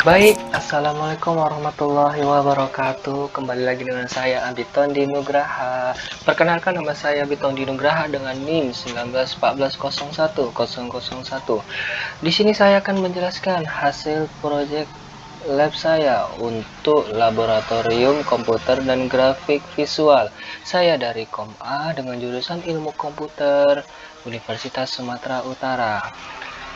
Baik, assalamualaikum warahmatullahi wabarakatuh. Kembali lagi dengan saya Abiton di Nugraha. Perkenalkan, nama saya Abiton di Nugraha dengan NIM 1914010001. Di sini saya akan menjelaskan hasil proyek lab saya untuk laboratorium komputer dan grafik visual. Saya dari Kom A dengan jurusan Ilmu Komputer Universitas Sumatera Utara.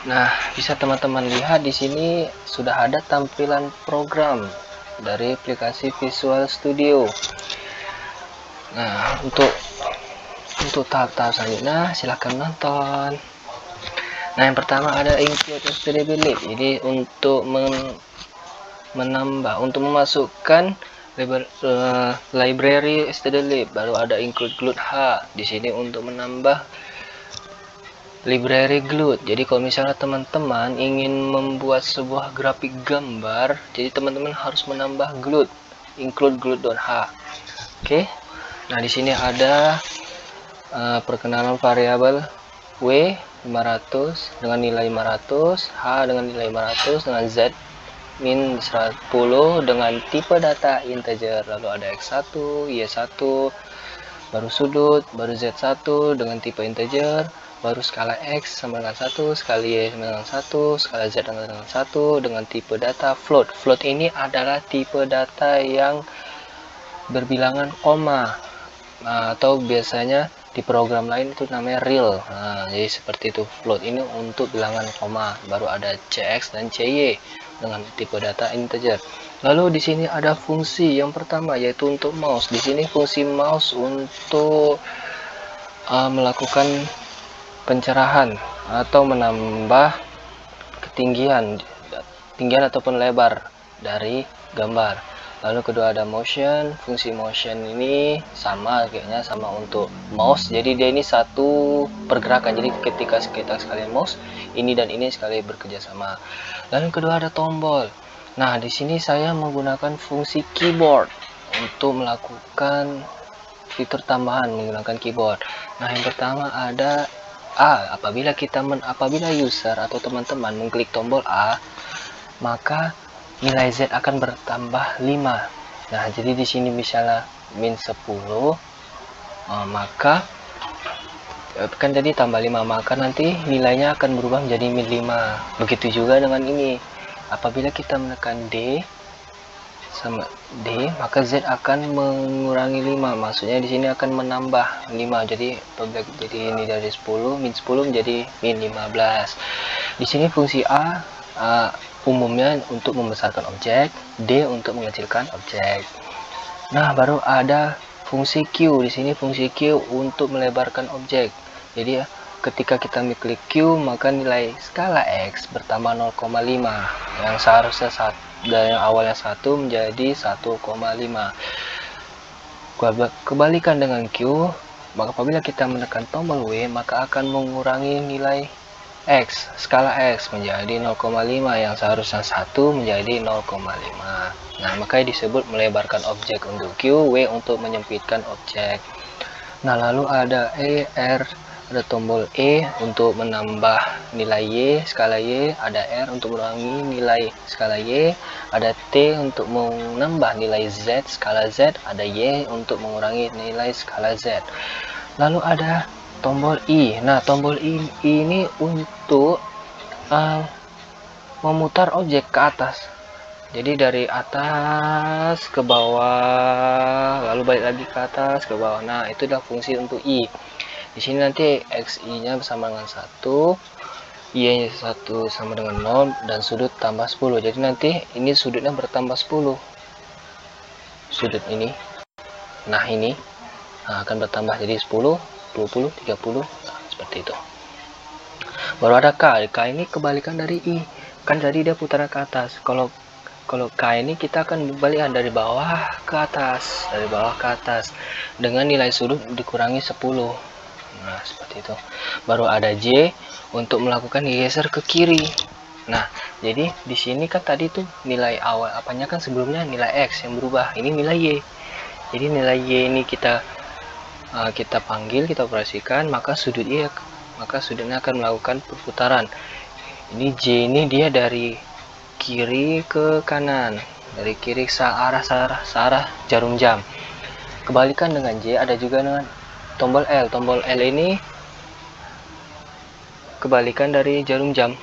Nah, bisa teman-teman lihat di sini sudah ada tampilan program dari aplikasi Visual Studio. Nah, untuk tahap-tahap selanjutnya silahkan nonton. Nah, yang pertama ada include stdlib. Ini untuk untuk memasukkan library stdlib. Baru ada include glute h. Di sini untuk menambah library glute. Jadi kalau misalnya teman-teman ingin membuat sebuah grafik gambar, jadi teman-teman harus menambah glute, include glute.h. Oke. Nah, di sini ada perkenalan variabel w 500 dengan nilai 500, h dengan nilai 500, dengan z min 10 dengan tipe data integer, lalu ada x1, y1, baru sudut, baru z1 dengan tipe integer, baru skala X sama dengan 1, skala Y sama dengan 1, skala Z sama dengan 1, dengan tipe data float. Float ini adalah tipe data yang berbilangan koma, atau biasanya di program lain itu namanya real. Jadi seperti itu, float ini untuk bilangan koma. Baru ada CX dan CY dengan tipe data integer. Lalu di sini ada fungsi yang pertama, yaitu untuk mouse. Di sini fungsi mouse untuk melakukan pencerahan atau menambah ketinggian ataupun lebar dari gambar. Lalu kedua ada motion. Fungsi motion ini kayaknya sama untuk mouse, jadi dia ini satu pergerakan, jadi ketika kita sekalian mouse ini dan ini sekali bekerja sama. Lalu kedua ada tombol. Nah, di sini saya menggunakan fungsi keyboard untuk melakukan fitur tambahan menggunakan keyboard. Nah, yang pertama ada apabila user atau teman-teman mengklik tombol A, maka nilai Z akan bertambah 5. Nah, jadi di sini misalnya min 10, maka kan jadi tambah 5, maka nanti nilainya akan berubah menjadi min 5. Begitu juga dengan ini. Apabila kita menekan D sama D, maka Z akan mengurangi 5. Maksudnya di sini akan menambah 5. Jadi ini dari 10 min 10 menjadi min 15. Di sini fungsi umumnya untuk membesarkan objek, D untuk mengecilkan objek. Nah, baru ada fungsi Q. Di sini fungsi Q untuk melebarkan objek. Jadi ketika kita klik Q, maka nilai skala X bertambah 0,5, yang seharusnya dari awalnya 1 menjadi 1,5. Kebalikan dengan Q, maka apabila kita menekan tombol W, maka akan mengurangi nilai X, skala X menjadi 0,5, yang seharusnya 1 menjadi 0,5. Nah, makanya disebut melebarkan objek untuk Q, W untuk menyempitkan objek. Nah, lalu ada R, ada tombol E untuk menambah nilai Y, skala Y, ada R untuk mengurangi nilai skala Y, ada T untuk menambah nilai Z, skala Z, ada Y untuk mengurangi nilai skala Z. Lalu ada tombol I. Nah, tombol I ini untuk memutar objek ke atas. Jadi dari atas ke bawah, lalu balik lagi ke atas ke bawah. Nah, itu adalah fungsi untuk I. Di sini nanti XI-nya sama dengan 1, Y-nya 1 sama dengan 0, dan sudut tambah 10. Jadi nanti ini sudutnya bertambah 10. Sudut ini. Nah, ini akan bertambah jadi 10, 20, 30. Nah, seperti itu. Baru ada K. K ini kebalikan dari I. Kan jadi dia putaran ke atas. Kalau K ini kita akan balikan dari bawah ke atas, dengan nilai sudut dikurangi 10. Nah, seperti itu. Baru ada J untuk melakukan geser ke kiri. Nah, jadi di sini kan tadi tuh nilai awal apanya kan sebelumnya nilai X yang berubah, ini nilai Y. Jadi nilai Y ini kita panggil, kita operasikan, maka sudutnya akan melakukan perputaran. Ini J ini dia dari kiri ke kanan, dari kiri searah jarum jam. Kebalikan dengan J ada juga dengan tombol L. Tombol L ini kebalikan dari jarum jam.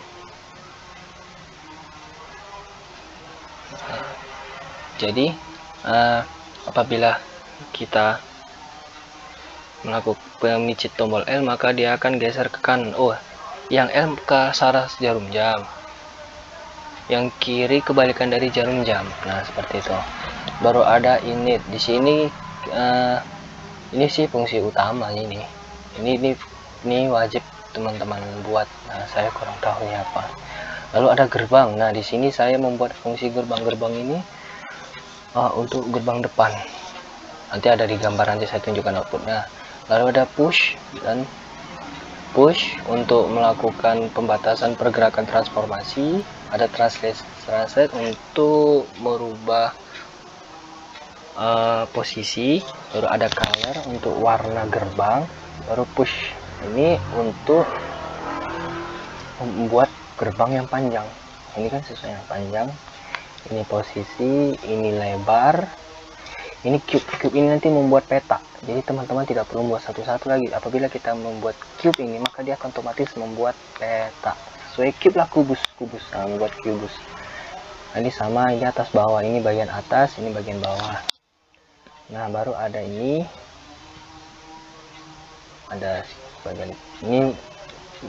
Jadi apabila kita melakukan memicit tombol L, maka dia akan geser ke kanan. Oh, yang L ke arah jarum jam, yang kiri kebalikan dari jarum jam. Nah, seperti itu. Baru ada init. Di sini ini sih fungsi utama ini. Ini wajib teman-teman buat. Nah, saya kurang tahu ya apa. Lalu ada gerbang. Nah, di sini saya membuat fungsi gerbang ini untuk gerbang depan. Nanti ada di gambar, nanti saya tunjukkan outputnya. Lalu ada push dan push untuk melakukan pembatasan pergerakan transformasi. Ada translate untuk merubah posisi. Baru ada color untuk warna gerbang. Baru push ini untuk membuat gerbang yang panjang. Ini kan sesuai yang panjang. Ini posisi, ini lebar. Ini cube ini nanti membuat peta. Jadi teman-teman tidak perlu membuat satu-satu lagi. Apabila kita membuat cube ini, maka dia akan otomatis membuat peta. Sesuai cube lah, kubus. Nah, membuat kubus. Nah, ini sama, ini atas bawah. Ini bagian atas, ini bagian bawah. Nah, baru ada ini. Ada bagian ini,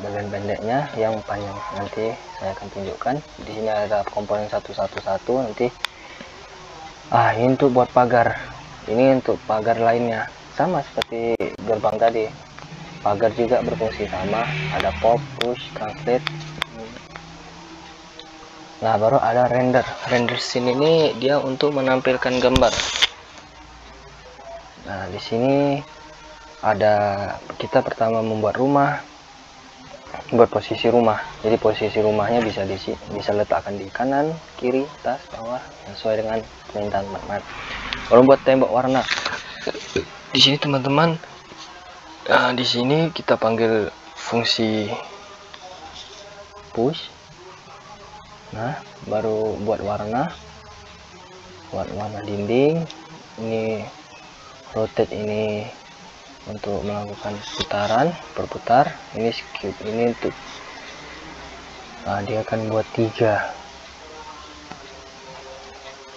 bagian pendeknya, yang panjang. Nanti saya akan tunjukkan. Di sini ada komponen satu-satu nanti. Ini untuk buat pagar. Ini untuk pagar lainnya, sama seperti gerbang tadi. Pagar juga berfungsi sama. Ada pop, push, translate. Nah, baru ada render. Render scene ini dia untuk menampilkan gambar. Nah, di sini ada, kita pertama membuat rumah, buat posisi rumah. Jadi posisi rumahnya bisa letakkan di kanan, kiri, atas, bawah, sesuai dengan permintaan teman-teman. Kalau buat tembok warna, di sini teman-teman, di sini kita panggil fungsi push. Nah, baru buat warna dinding. Ini rotate, ini untuk melakukan berputar. Ini cube ini untuk dia akan buat 3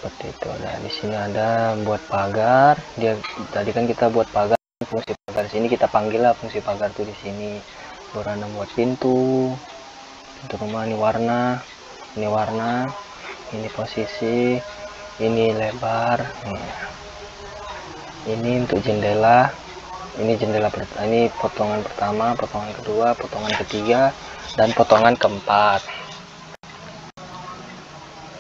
seperti itu. Nah, di sini ada buat pagar. Dia tadi kan kita buat pagar, fungsi pagar sini kita panggil lah fungsi pagar tuh di sini. Berwarna buat pintu rumah. Ini warna, ini posisi, ini lebar. Ini untuk jendela. Ini ini potongan pertama, potongan kedua, potongan ketiga, dan potongan keempat.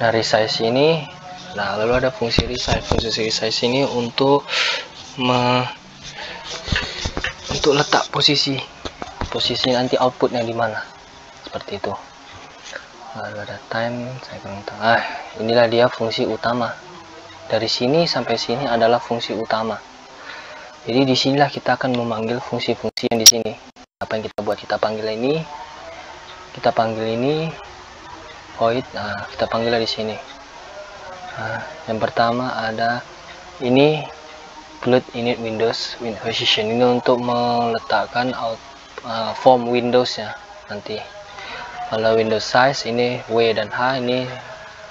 Nah, resize ini, lalu ada fungsi resize. Fungsi resize ini untuk letak posisi nanti outputnya di mana, seperti itu. Lalu ada time, saya kurang tahu. Inilah dia fungsi utama. Dari sini sampai sini adalah fungsi utama. Jadi disinilah kita akan memanggil fungsi-fungsi yang di sini. Apa yang kita buat, kita panggil ini, void. Nah, kita panggil di sini. Yang pertama ada ini include init Windows position. Ini untuk meletakkan form Windows-nya nanti. Kalau Windows size, ini W dan H, ini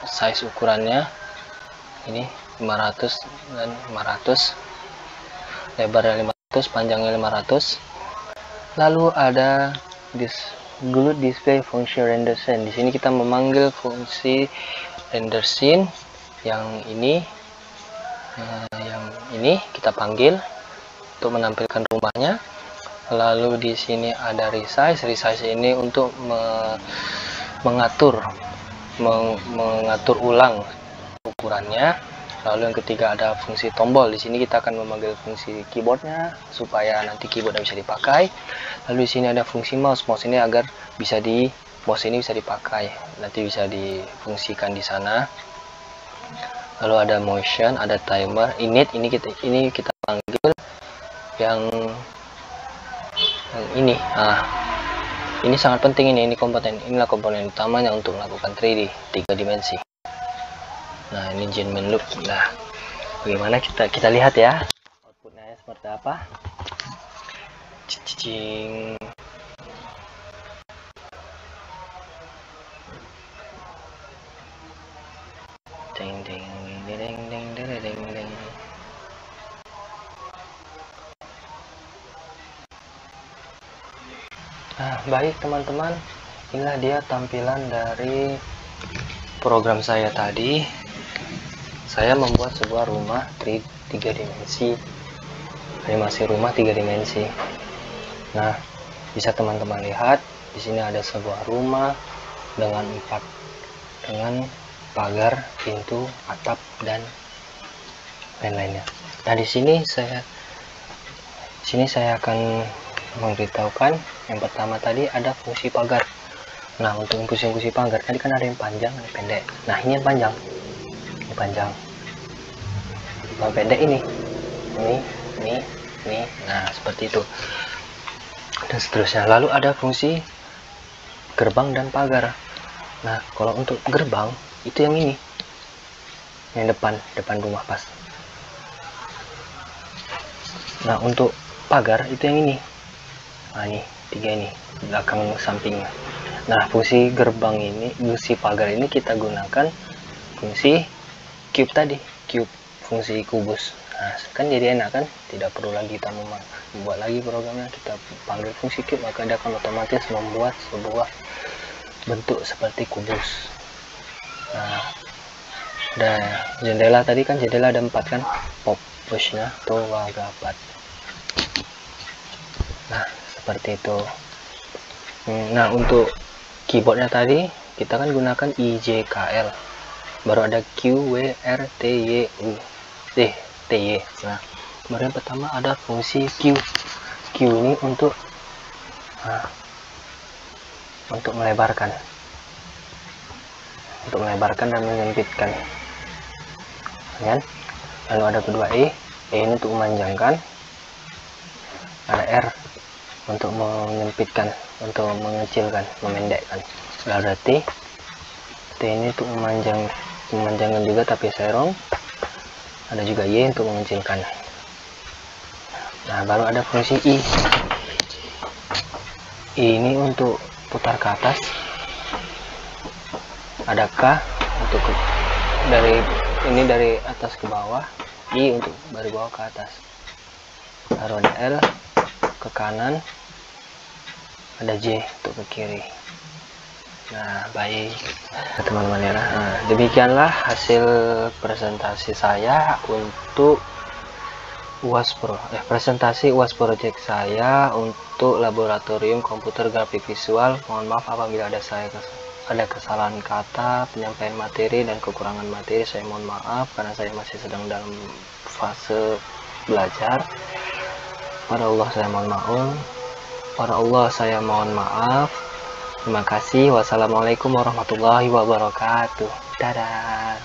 size ukurannya. Ini 500 dan 500. Lebarnya 500, panjangnya 500. Lalu ada glue display function render scene. Di sini kita memanggil fungsi render scene yang ini. Kita panggil untuk menampilkan rumahnya. Lalu di sini ada resize. Resize ini untuk mengatur ulang ukurannya. Lalu yang ketiga ada fungsi tombol. Di sini kita akan memanggil fungsi keyboardnya supaya nanti keyboardnya bisa dipakai. Lalu di sini ada fungsi mouse. Mouse ini mouse ini bisa dipakai, nanti bisa difungsikan di sana. Lalu ada motion, ada timer, init. Ini kita panggil yang ini. Ini sangat penting, ini komponen, inilah komponen utamanya untuk melakukan 3D 3 dimensi. Nah, ini Genman Loop. Nah, bagaimana kita lihat ya outputnya seperti apa. Cicing. Ding ding ding ding ding ding ding. Nah, baik teman-teman, inilah dia tampilan dari program saya tadi. Saya membuat sebuah rumah 3 dimensi, animasi rumah 3 dimensi. Nah, bisa teman-teman lihat di sini ada sebuah rumah dengan pagar, pintu, atap, dan lain-lainnya. Nah, di sini saya akan memberitahukan yang pertama tadi ada fungsi pagar. Nah, untuk fungsi pagar tadi kan ada yang panjang, ada yang pendek. Nah, ini yang panjang. Ini panjang. Yang pendek ini. Nah, seperti itu. Dan seterusnya. Lalu ada fungsi gerbang dan pagar. Nah, kalau untuk gerbang itu yang ini. Yang depan rumah pas. Nah, untuk pagar itu yang ini. Nah, ini 3 ini, belakang sampingnya. Nah, fungsi gerbang ini, fungsi pagar ini kita gunakan fungsi cube tadi, fungsi kubus. Nah, kan jadi enak kan, tidak perlu lagi kita membuat lagi programnya, kita panggil fungsi cube, maka dia akan otomatis membuat sebuah bentuk seperti kubus. Nah, ada jendela tadi kan, jendela ada 4 kan, pop pushnya tuh wagapat. Nah, seperti itu. Nah, untuk keyboardnya tadi kita kan gunakan IJKL, baru ada QWRTYU TY. Nah, kemudian pertama ada fungsi Q ini untuk melebarkan dan menyempitkan kan. Lalu ada kedua E ini untuk memanjangkan, ada R untuk menyempitkan, untuk mengecilkan, memendekkan. Lalu ada T ini untuk memanjangkan juga tapi serong. Ada juga Y untuk mengecilkan. Nah, baru ada fungsi I ini untuk putar ke atas, ada K untuk dari atas ke bawah, I untuk dari bawah ke atas, lalu ada L ke kanan, ada J untuk ke kiri. Nah, baik teman-teman ya. Nah, demikianlah hasil presentasi saya untuk UAS Pro, presentasi UAS project saya untuk laboratorium komputer grafik visual. Mohon maaf apabila ada kesalahan kata, penyampaian materi dan kekurangan materi, saya mohon maaf karena saya masih sedang dalam fase belajar. Pada Allah saya mohon maaf. Terima kasih. Wassalamualaikum warahmatullahi wabarakatuh. Dadah.